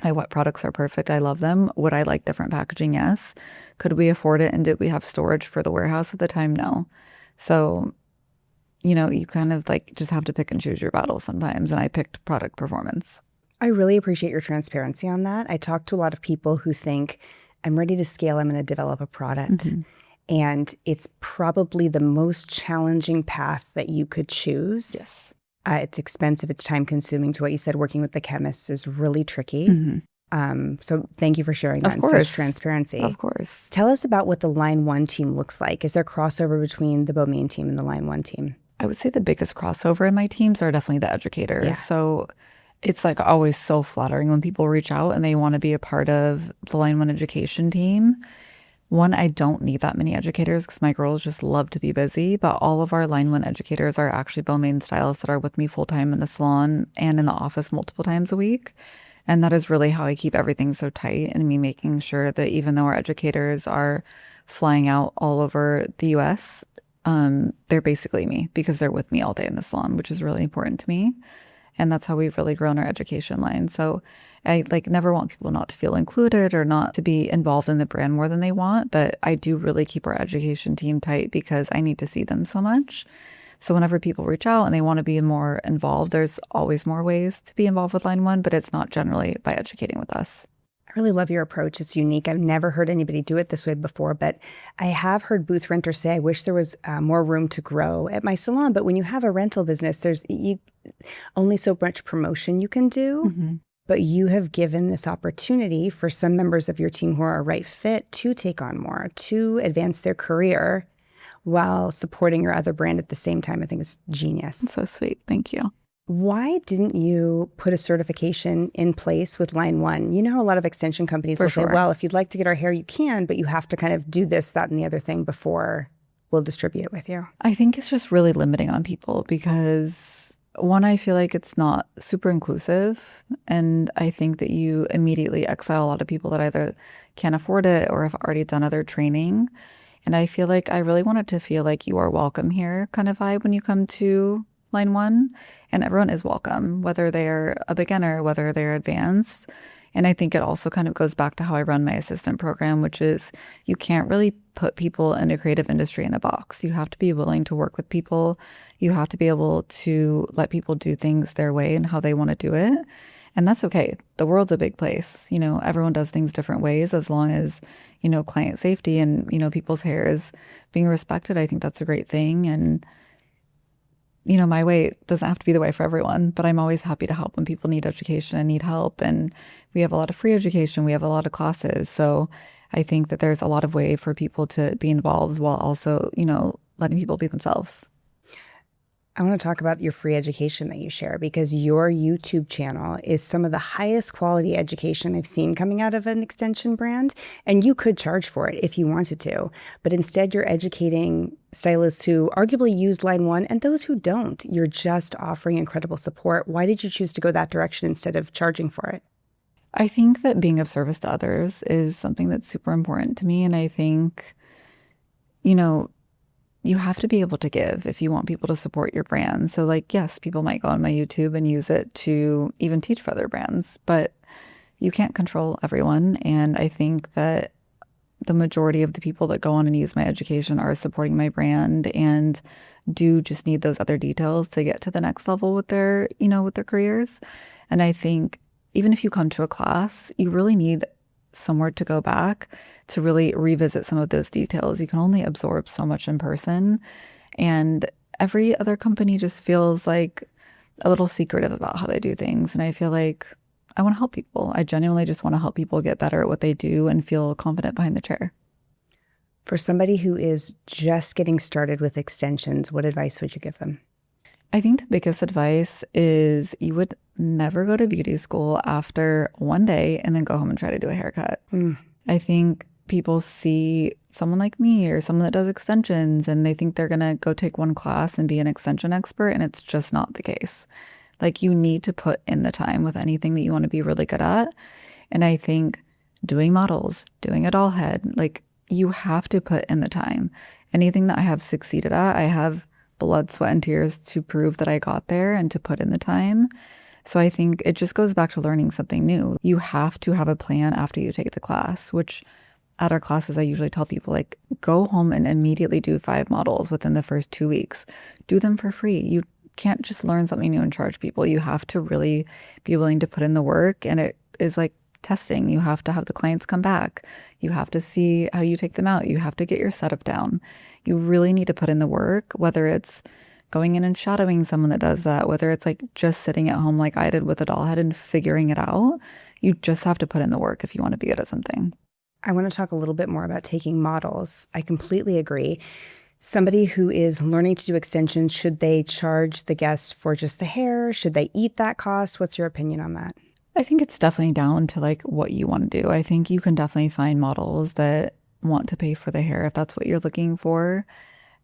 my wet products are perfect. I love them. Would I like different packaging? Yes. Could we afford it? And did we have storage for the warehouse at the time? No. So, you kind of like just have to pick and choose your battles sometimes. And I picked product performance. I really appreciate your transparency on that. I talk to a lot of people who think, I'm ready to scale, I'm going to develop a product. And it's probably the most challenging path that you could choose. Yes. It's expensive, it's time consuming. To what you said, working with the chemists is really tricky. So thank you for sharing that in such transparency. Of course. Tell us about what the LineOne team looks like. Is there crossover between the Bmain team and the LineOne team? I would say the biggest crossover in my teams are definitely the educators. Yeah. So it's like always so flattering when people reach out and they want to be a part of the LineOne education team. One, I don't need that many educators because my girls just love to be busy, but all of our LineOne educators are actually Bmain stylists that are with me full time in the salon and in the office multiple times a week. And that is really how I keep everything so tight, and me making sure that even though our educators are flying out all over the US, they're basically me because they're with me all day in the salon, which is really important to me. And that's how we've really grown our education line. So I never want people not to feel included or not to be involved in the brand more than they want. But I do really keep our education team tight because I need to see them so much. So whenever people reach out and they want to be more involved, there's always more ways to be involved with LineOne, but it's not generally by educating with us. I really love your approach. It's unique. I've never heard anybody do it this way before, but I have heard booth renters say, I wish there was more room to grow at my salon. But when you have a rental business, there's only so much promotion you can do. Mm-hmm. But you have given this opportunity for some members of your team who are a right fit to take on more, to advance their career while supporting your other brand at the same time. I think it's genius. That's so sweet. Thank you. Why didn't you put a certification in place with LineOne? You know how a lot of extension companies will say, well, if you'd like to get our hair, you can, but you have to kind of do this, that, and the other thing before we'll distribute it with you. I think it's just really limiting on people because, one, I feel like it's not super inclusive. And I think that you immediately exile a lot of people that either can't afford it or have already done other training. And I feel like I really wanted to feel like you are welcome here kind of vibe when you come to LineOne, and everyone is welcome, whether they're a beginner, whether they're advanced. And I think it also kind of goes back to how I run my assistant program, which is you can't really put people in a creative industry in a box. You have to be willing to work with people. You have to be able to let people do things their way and how they want to do it. And that's okay. The world's a big place. You know, everyone does things different ways as long as, you know, client safety and, you know, people's hair is being respected. I think that's a great thing. And you know, my way doesn't have to be the way for everyone, but I'm always happy to help when people need education and need help. And we have a lot of free education. We have a lot of classes. So I think that there's a lot of way for people to be involved while also, you know, letting people be themselves. I want to talk about your free education that you share because your YouTube channel is some of the highest quality education I've seen coming out of an extension brand. And you could charge for it if you wanted to. But instead, you're educating stylists who arguably use LineOne and those who don't. You're just offering incredible support. Why did you choose to go that direction instead of charging for it? I think that being of service to others is something that's super important to me. And I think, you know, you have to be able to give if you want people to support your brand. So like, yes, people might go on my YouTube and use it to even teach for other brands, but you can't control everyone. And I think that the majority of the people that go on and use my education are supporting my brand and do just need those other details to get to the next level with their, you know, with their careers. And I think even if you come to a class, you really need somewhere to go back to really revisit some of those details. You can only absorb so much in person. And every other company just feels like a little secretive about how they do things. And I feel like I want to help people. I genuinely just want to help people get better at what they do and feel confident behind the chair. For somebody who is just getting started with extensions, what advice would you give them? I think the biggest advice is you would never go to beauty school after one day and then go home and try to do a haircut. I think people see someone like me or someone that does extensions and they think they're going to go take one class and be an extension expert, and it's just not the case. Like, you need to put in the time with anything that you want to be really good at. And I think doing models, doing a doll head, like, you have to put in the time. Anything that I have succeeded at, I have blood, sweat, and tears to prove that I got there and to put in the time. So I think it just goes back to learning something new. You have to have a plan after you take the class, which at our classes, I usually tell people, like, go home and immediately do 5 models within the first 2 weeks. Do them for free. You can't just learn something new and charge people. You have to really be willing to put in the work. And it is like testing. You have to have the clients come back. You have to see how you take them out. You have to get your setup down. You really need to put in the work, whether it's going in and shadowing someone that does that, whether it's like just sitting at home like I did with a doll head and figuring it out. You just have to put in the work if you want to be good at something. I want to talk a little bit more about taking models. I completely agree. Somebody who is learning to do extensions, should they charge the guest for just the hair? Should they eat that cost? What's your opinion on that? I think it's definitely down to like what you want to do. I think you can definitely find models that want to pay for the hair if that's what you're looking for.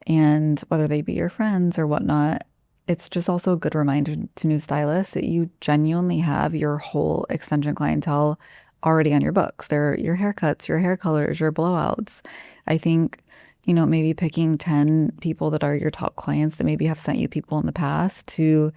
And whether they be your friends or whatnot, it's just also a good reminder to new stylists that you genuinely have your whole extension clientele already on your books. They're your haircuts, your hair colors, your blowouts. I think, you know, maybe picking 10 people that are your top clients that maybe have sent you people in the past to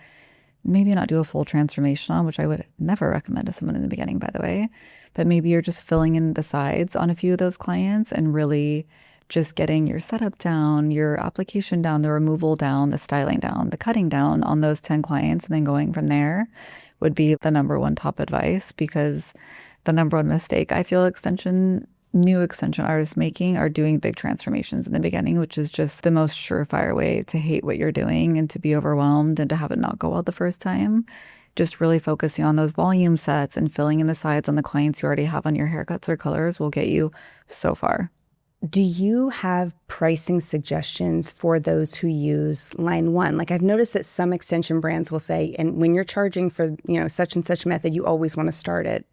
maybe not do a full transformation on, which I would never recommend to someone in the beginning, by the way. But maybe you're just filling in the sides on a few of those clients and really just getting your setup down, your application down, the removal down, the styling down, the cutting down on those 10 clients, and then going from there would be the number one top advice, because the number one mistake I feel new extension artists making are doing big transformations in the beginning, which is just the most surefire way to hate what you're doing and to be overwhelmed and to have it not go well the first time. Just really focusing on those volume sets and filling in the sides on the clients you already have on your haircuts or colors will get you so far. Do you have pricing suggestions for those who use LineOne? Like I've noticed that some extension brands will say, and when you're charging for, such and such method, you always want to start at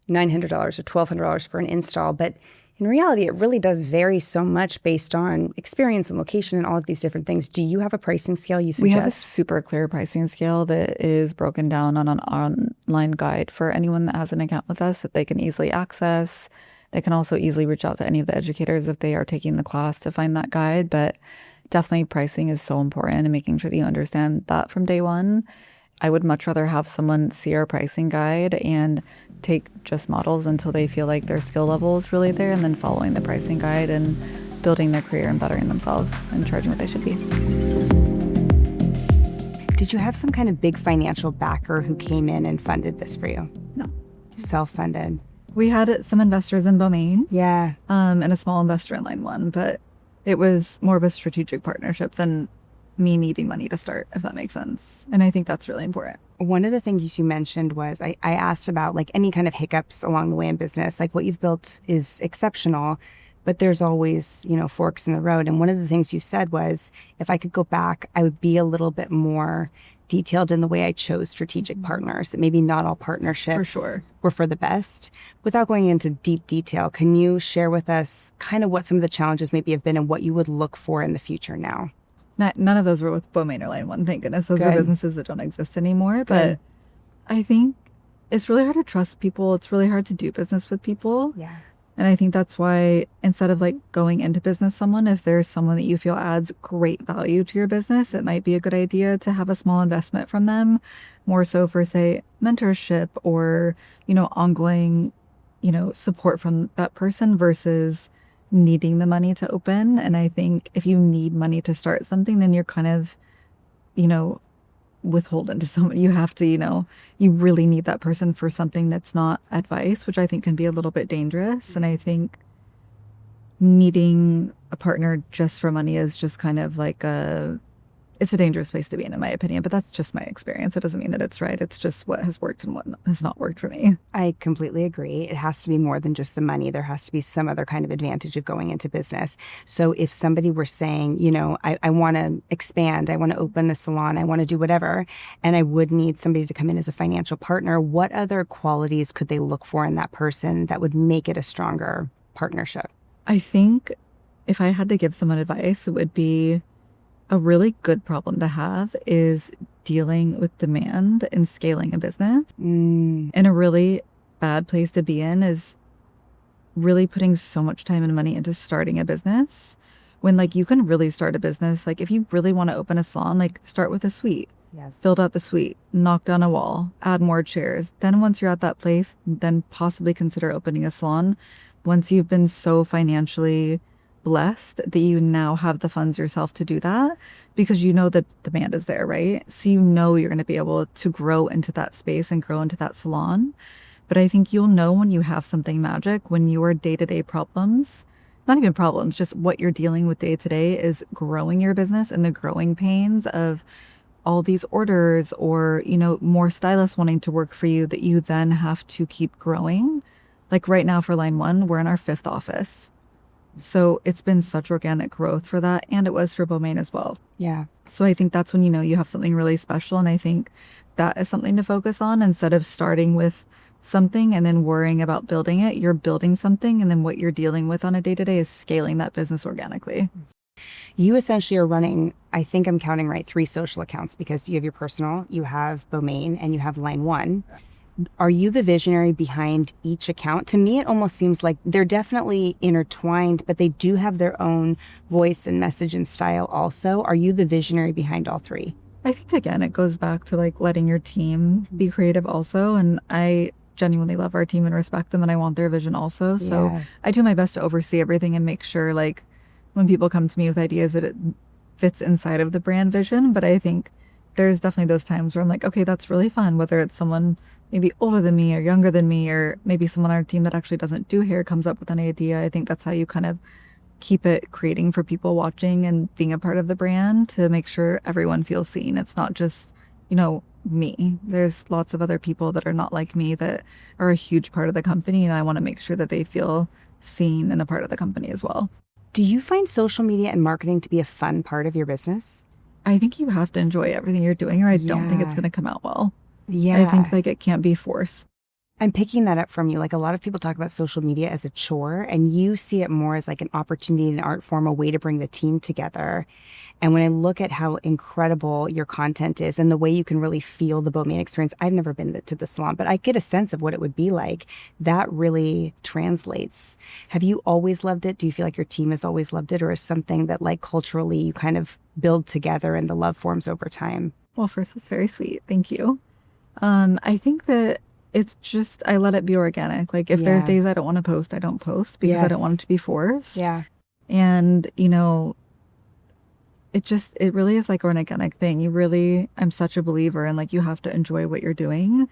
$900 or $1,200 for an install. But in reality, it really does vary so much based on experience and location and all of these different things. Do you have a pricing scale you suggest? We have a super clear pricing scale that is broken down on an online guide for anyone that has an account with us that they can easily access. They can also easily reach out to any of the educators if they are taking the class to find that guide. But definitely pricing is so important and making sure that you understand that from day one. I would much rather have someone see our pricing guide and take just models until they feel like their skill level is really there, and then following the pricing guide and building their career and bettering themselves and charging what they should be. Did you have some kind of big financial backer who came in and funded this for you? No. Self-funded? We had some investors in Bmain. Yeah. And a small investor in LineOne, but it was more of a strategic partnership than me needing money to start, if that makes sense. And I think that's really important. One of the things you mentioned was I asked about like any kind of hiccups along the way in business. Like what you've built is exceptional, but there's always, forks in the road. And one of the things you said was, if I could go back, I would be a little bit more detailed in the way I chose strategic partners, that maybe not all partnerships For sure. were for the best. Without going into deep detail, can you share with us kind of what some of the challenges maybe have been and what you would look for in the future now? None of those were with Bmain or LineOne, thank goodness. Those Good. were businesses that don't exist anymore. Good. But I think it's really hard to trust people. It's really hard to do business with people. Yeah. And I think that's why instead of like going into business someone, if there's someone that you feel adds great value to your business, it might be a good idea to have a small investment from them, more so for say mentorship or, ongoing, support from that person versus needing the money to open. And I think if you need money to start something, then you're kind of, withholden to someone. You have to, you really need that person for something that's not advice, which I think can be a little bit dangerous. And I think needing a partner just for money is just kind of like it's a dangerous place to be in my opinion, but that's just my experience. It doesn't mean that it's right. It's just what has worked and what has not worked for me. I completely agree. It has to be more than just the money. There has to be some other kind of advantage of going into business. So if somebody were saying, I want to expand, I want to open a salon, I want to do whatever, and I would need somebody to come in as a financial partner, what other qualities could they look for in that person that would make it a stronger partnership? I think if I had to give someone advice, it would be a really good problem to have is dealing with demand and scaling a business. And a really bad place to be in is really putting so much time and money into starting a business when like you can really start a business. Like if you really want to open a salon, like start with a suite. Yes. Build out the suite, knock down a wall, add more chairs. Then once you're at that place, then possibly consider opening a salon once you've been so financially blessed that you now have the funds yourself to do that, because the demand is there, right? So you're going to be able to grow into that space and grow into that salon. But I think you'll know when you have something magic, when your day-to-day problems, not even problems, just what you're dealing with day-to-day is growing your business and the growing pains of all these orders or, more stylists wanting to work for you that you then have to keep growing. Like right now for LineOne, we're in our 5th office. So it's been such organic growth for that. And it was for Bmain as well. Yeah. So I think that's when, you have something really special. And I think that is something to focus on instead of starting with something and then worrying about building it. You're building something. And then what you're dealing with on a day-to-day is scaling that business organically. You essentially are running, I think I'm counting right, 3 social accounts because you have your personal, you have Bmain, and you have LineOne. Are you the visionary behind each account? To me, it almost seems like they're definitely intertwined, but they do have their own voice and message and style also. Are you the visionary behind all 3? I think, again, it goes back to like letting your team be creative also. And I genuinely love our team and respect them and I want their vision also. So Yeah. I do my best to oversee everything and make sure like when people come to me with ideas that it fits inside of the brand vision. But I think there's definitely those times where I'm like, okay, that's really fun. Whether it's someone maybe older than me or younger than me, or maybe someone on our team that actually doesn't do hair comes up with an idea. I think that's how you kind of keep it creating for people watching and being a part of the brand, to make sure everyone feels seen. It's not just, me. There's lots of other people that are not like me that are a huge part of the company, and I want to make sure that they feel seen and a part of the company as well. Do you find social media and marketing to be a fun part of your business? I think you have to enjoy everything you're doing, or I don't think it's going to come out well. Yeah. I think like it can't be forced. I'm picking that up from you. Like, a lot of people talk about social media as a chore, and you see it more as like an opportunity, an art form, a way to bring the team together. And when I look at how incredible your content is and the way you can really feel the Bmain experience, I've never been to the salon, but I get a sense of what it would be like. That really translates. Have you always loved it? Do you feel like your team has always loved it, or is something that like culturally you kind of build together and the love forms over time? Well, first, that's very sweet. Thank you. I think that it's just, I let it be organic. Like if there's days I don't want to post, I don't post because I don't want it to be forced. Yeah. And, it really is like an organic thing. I'm such a believer in like, you have to enjoy what you're doing.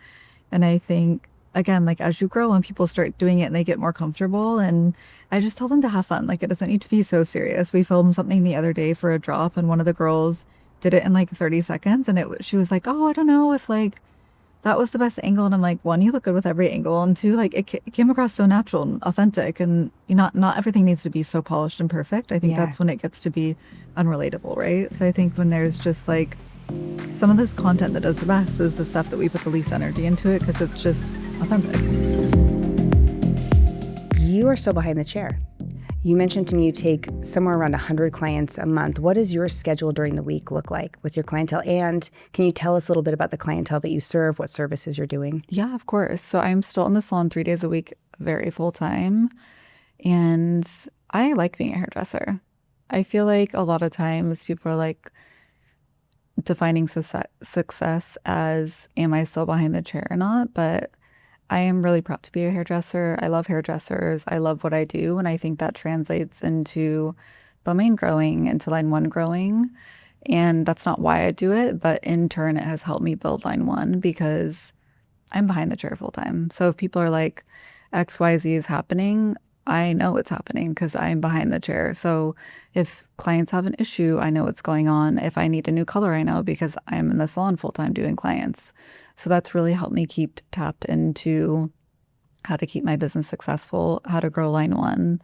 And I think, again, like as you grow and people start doing it and they get more comfortable, and I just tell them to have fun. Like it doesn't need to be so serious. We filmed something the other day for a drop, and one of the girls did it in like 30 seconds. And she was like, oh, I don't know if like that was the best angle. And I'm like, one, you look good with every angle. And two, like it came across so natural and authentic. And not everything needs to be so polished and perfect. I think that's when it gets to be unrelatable, right? So I think when there's just like some of this content that does the best is the stuff that we put the least energy into it, because it's just authentic. You are so behind the chair. You mentioned to me you take somewhere around 100 clients a month. What does your schedule during the week look like with your clientele? And can you tell us a little bit about the clientele that you serve, what services you're doing? Yeah, of course. So I'm still in the salon 3 days a week, very full time. And I like being a hairdresser. I feel like a lot of times people are like defining success as, am I still behind the chair or not? But I am really proud to be a hairdresser. I love hairdressers. I love what I do. And I think that translates into Bmain growing, into LineOne growing. And that's not why I do it, but in turn, it has helped me build LineOne because I'm behind the chair full time. So if people are like, XYZ is happening, I know it's happening because I'm behind the chair. So if clients have an issue, I know what's going on. If I need a new color, I know because I'm in the salon full time doing clients. So that's really helped me keep tapped into how to keep my business successful, how to grow LineOne.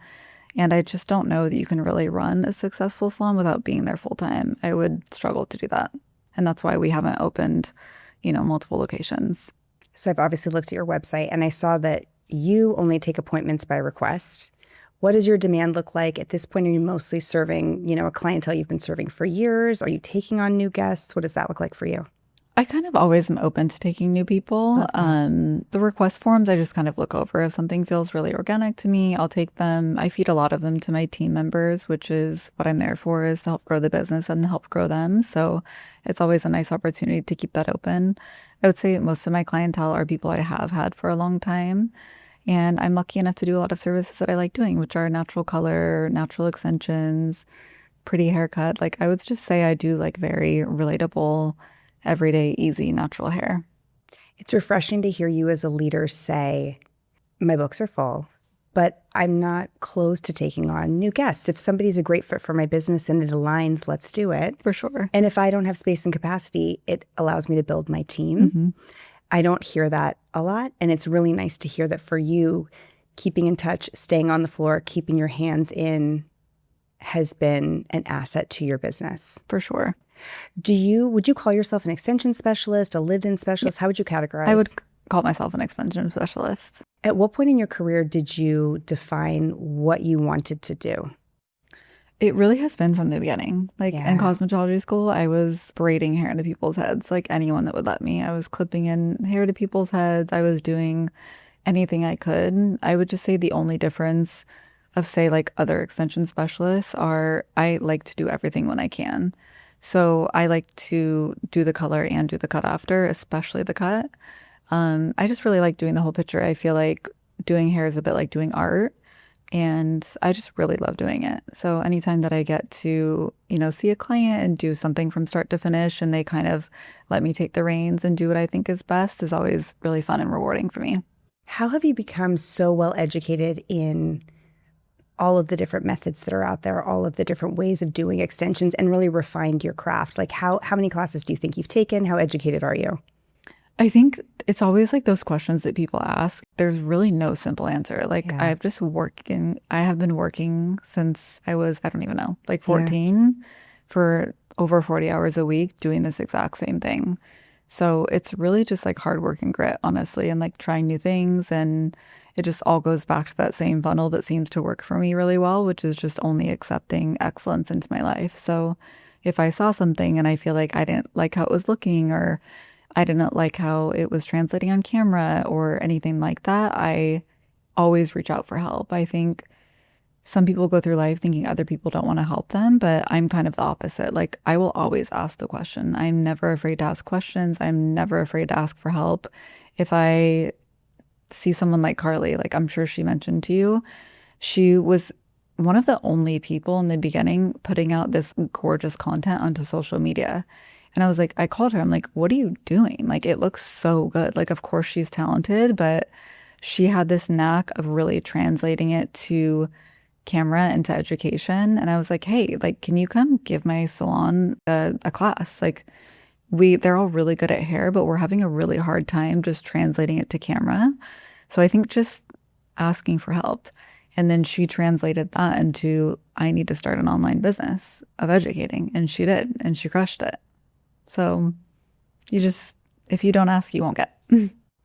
And I just don't know that you can really run a successful salon without being there full time. I would struggle to do that. And that's why we haven't opened, multiple locations. So I've obviously looked at your website and I saw that you only take appointments by request. What does your demand look like? At this point, are you mostly serving, a clientele you've been serving for years? Are you taking on new guests? What does that look like for you? I kind of always am open to taking new people. The request forms, I just kind of look over. If something feels really organic to me, I'll take them. I feed a lot of them to my team members, which is what I'm there for, is to help grow the business and help grow them. So it's always a nice opportunity to keep that open. I would say most of my clientele are people I have had for a long time. And I'm lucky enough to do a lot of services that I like doing, which are natural color, natural extensions, pretty haircut. Like I would just say I do like very relatable, everyday, easy, natural hair. It's refreshing to hear you as a leader say, my books are full, but I'm not close to taking on new guests. If somebody's a great fit for my business and it aligns, let's do it. For sure. And if I don't have space and capacity, it allows me to build my team. Mm-hmm. I don't hear that a lot. And it's really nice to hear that for you, keeping in touch, staying on the floor, keeping your hands in has been an asset to your business. For sure. Would you call yourself an extension specialist, a lived-in specialist? How would you categorize? I would call myself an extension specialist. At what point in your career did you define what you wanted to do? It really has been from the beginning. Like in cosmetology school, I was braiding hair into people's heads, like anyone that would let me. I was clipping in hair to people's heads. I was doing anything I could. I would just say the only difference of, say, like other extension specialists are I like to do everything when I can. So I like to do the color and do the cut after, especially the cut. I just really like doing the whole picture. I feel like doing hair is a bit like doing art. And I just really love doing it. So anytime that I get to, see a client and do something from start to finish and they kind of let me take the reins and do what I think is best is always really fun and rewarding for me. How have you become so well educated in all of the different methods that are out there, all of the different ways of doing extensions, and really refined your craft? Like how many classes do you think you've taken? How educated are you? I think it's always like those questions that people ask. There's really no simple answer. Like Yeah. I have been working since I was, I don't even know, like 14 for over 40 hours a week doing this exact same thing. So it's really just like hard work and grit, honestly, and like trying new things. And it just all goes back to that same funnel that seems to work for me really well, which is just only accepting excellence into my life. So if I saw something and I feel like I didn't like how it was looking, or I didn't like how it was translating on camera or anything like that, I always reach out for help. I think some people go through life thinking other people don't want to help them, but I'm kind of the opposite. Like, I will always ask the question. I'm never afraid to ask questions. I'm never afraid to ask for help. If I see someone like Carly, like I'm sure she mentioned to you, she was one of the only people in the beginning putting out this gorgeous content onto social media. And I was like, I called her. I'm like, what are you doing? Like, it looks so good. Like, of course she's talented, but she had this knack of really translating it to camera and to education. And I was like, hey, like, can you come give my salon a class? Like, they're all really good at hair, but we're having a really hard time just translating it to camera. So I think just asking for help. And then she translated that into, I need to start an online business of educating. And she did, and she crushed it. So if you don't ask, you won't get.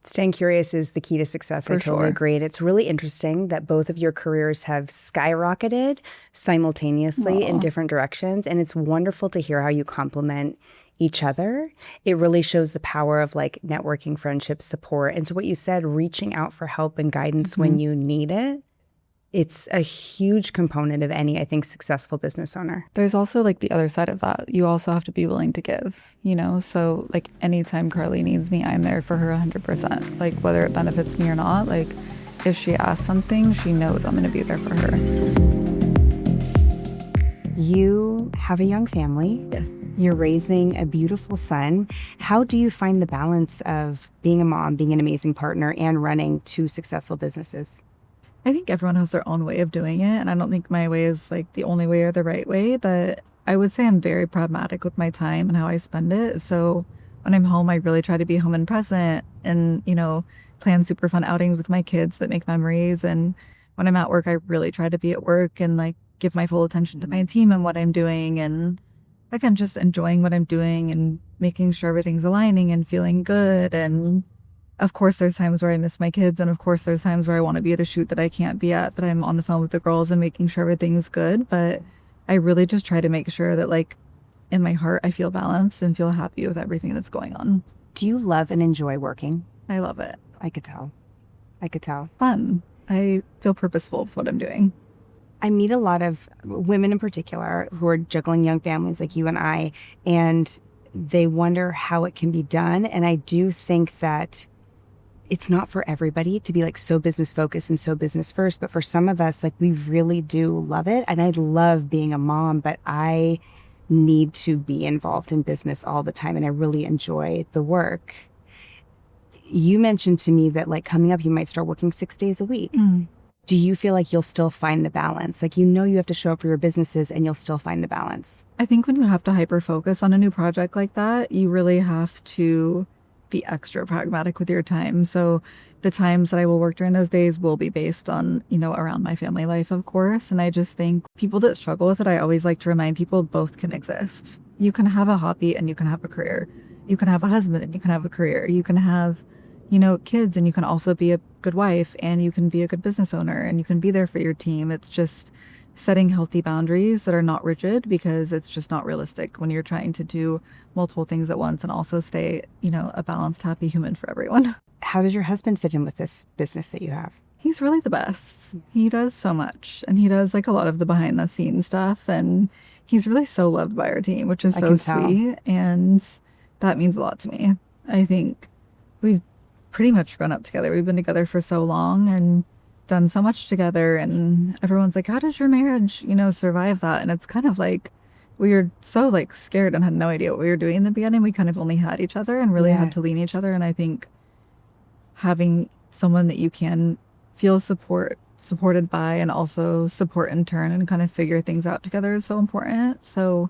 Staying curious is the key to success. I totally agree. And it's really interesting that both of your careers have skyrocketed simultaneously in different directions. And it's wonderful to hear how you complement each other. It really shows the power of like networking, friendship, support. And so what you said, reaching out for help and guidance when you need it. It's a huge component of any, I think, successful business owner. There's also like the other side of that. You also have to be willing to give, So like anytime Carly needs me, I'm there for her 100%. Like whether it benefits me or not, like if she asks something, she knows I'm going to be there for her. You have a young family. Yes. You're raising a beautiful son. How do you find the balance of being a mom, being an amazing partner, and running two successful businesses? I think everyone has their own way of doing it. And I don't think my way is like the only way or the right way, but I would say I'm very pragmatic with my time and how I spend it. So when I'm home, I really try to be home and present and, plan super fun outings with my kids that make memories. And when I'm at work, I really try to be at work and like give my full attention to my team and what I'm doing. And again, just enjoying what I'm doing and making sure everything's aligning and feeling good. And of course, there's times where I miss my kids. And of course, there's times where I want to be at a shoot that I can't be at, that I'm on the phone with the girls and making sure everything's good. But I really just try to make sure that like in my heart, I feel balanced and feel happy with everything that's going on. Do you love and enjoy working? I love it. I could tell. It's fun. I feel purposeful with what I'm doing. I meet a lot of women in particular who are juggling young families like you and I, and they wonder how it can be done. And I do think that it's not for everybody to be like so business focused and so business first, but for some of us, like we really do love it. And I love being a mom, but I need to be involved in business all the time. And I really enjoy the work. You mentioned to me that like coming up, you might start working 6 days a week. Do you feel like you'll still find the balance? Like, you have to show up for your businesses and you'll still find the balance. I think when you have to hyper focus on a new project like that, you really have to be extra pragmatic with your time. So the times that I will work during those days will be based on, around my family life, of course. And I just think people that struggle with it, I always like to remind people both can exist. You can have a hobby and you can have a career. You can have a husband and you can have a career. You can have, kids and you can also be a good wife and you can be a good business owner and you can be there for your team. It's just setting healthy boundaries that are not rigid, because it's just not realistic when you're trying to do multiple things at once and also stay, a balanced, happy human for everyone. How does your husband fit in with this business that you have? He's really the best. He does so much, and he does like a lot of the behind the scenes stuff, and he's really so loved by our team, which is so sweet. And that means a lot to me. I think we've pretty much grown up together. We've been together for so long, and done so much together, and everyone's like, how does your marriage, survive that? And it's kind of like we were so like scared and had no idea what we were doing in the beginning. We kind of only had each other and really had to lean each other. And I think having someone that you can feel supported by and also support in turn and kind of figure things out together is so important. So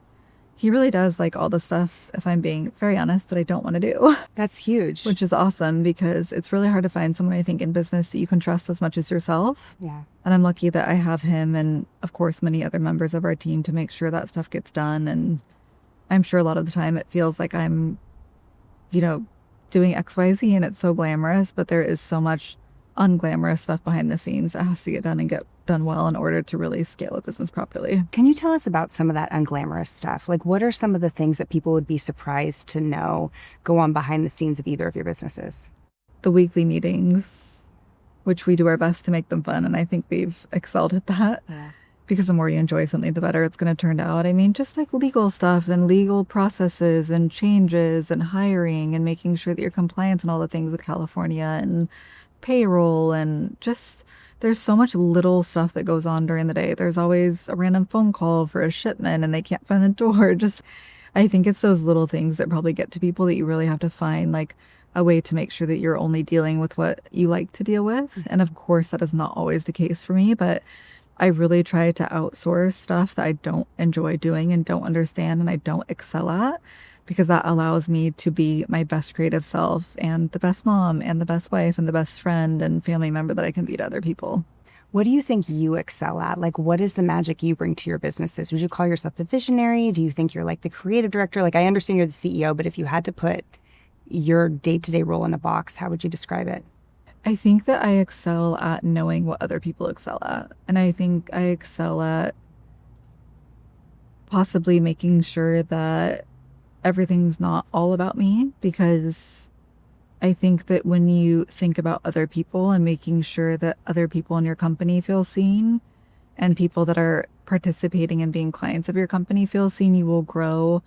he really does like all the stuff, if I'm being very honest, that I don't want to do. That's huge. Which is awesome because it's really hard to find someone, I think, in business that you can trust as much as yourself. Yeah. And I'm lucky that I have him and, of course, many other members of our team to make sure that stuff gets done. And I'm sure a lot of the time it feels like I'm, doing XYZ and it's so glamorous, but there is so much unglamorous stuff behind the scenes that has to get done and get done well in order to really scale a business properly. Can you tell us about some of that unglamorous stuff? Like, what are some of the things that people would be surprised to know go on behind the scenes of either of your businesses? The weekly meetings, which we do our best to make them fun, and I think we've excelled at that. Yeah. Because the more you enjoy something, the better it's going to turn out. I mean, just like legal stuff and legal processes and changes and hiring and making sure that you're compliant and all the things with California and payroll and just there's so much little stuff that goes on during the day. There's always a random phone call for a shipment and they can't find the door. Just, I think it's those little things that probably get to people that you really have to find like a way to make sure that you're only dealing with what you like to deal with. And of course, that is not always the case for me, but I really try to outsource stuff that I don't enjoy doing and don't understand and I don't excel at, because that allows me to be my best creative self and the best mom and the best wife and the best friend and family member that I can be to other people. What do you think you excel at? Like, what is the magic you bring to your businesses? Would you call yourself the visionary? Do you think you're like the creative director? Like, I understand you're the CEO, but if you had to put your day-to-day role in a box, how would you describe it? I think that I excel at knowing what other people excel at. And I think I excel at possibly making sure that everything's not all about me, because I think that when you think about other people and making sure that other people in your company feel seen and people that are participating and being clients of your company feel seen, you will grow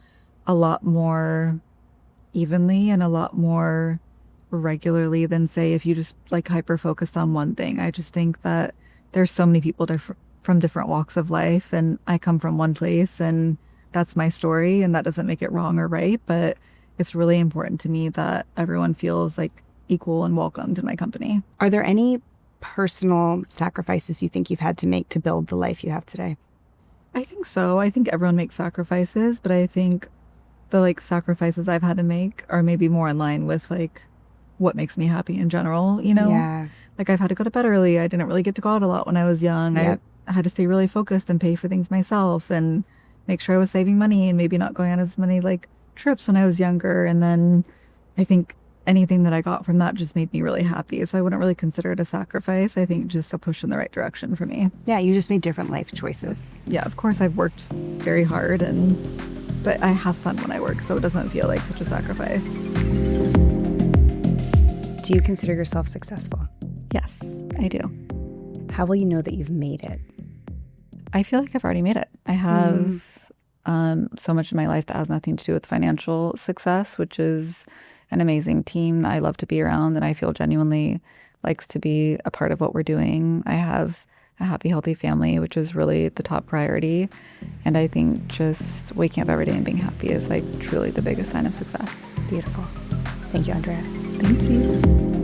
a lot more evenly and a lot more regularly than, say, if you just like hyper focused on one thing. I just think that there's so many people from different walks of life, and I come from one place and that's my story, and that doesn't make it wrong or right, but it's really important to me that everyone feels like equal and welcomed in my company. Are there any personal sacrifices you think you've had to make to build the life you have today? I think so. I think everyone makes sacrifices, but I think the like sacrifices I've had to make are maybe more in line with like what makes me happy in general, Yeah. Like I've had to go to bed early. I didn't really get to go out a lot when I was young. Yep. I had to stay really focused and pay for things myself and make sure I was saving money and maybe not going on as many like trips when I was younger. And then I think anything that I got from that just made me really happy. So I wouldn't really consider it a sacrifice. I think just a push in the right direction for me. Yeah, you just made different life choices. Yeah, of course I've worked very hard but I have fun when I work, so it doesn't feel like such a sacrifice. Do you consider yourself successful? Yes, I do. How will you know that you've made it? I feel like I've already made it. I have so much in my life that has nothing to do with financial success, which is an amazing team that I love to be around and I feel genuinely likes to be a part of what we're doing. I have a happy, healthy family, which is really the top priority. And I think just waking up every day and being happy is like truly the biggest sign of success. Beautiful. Thank you, Andrea. Thank you.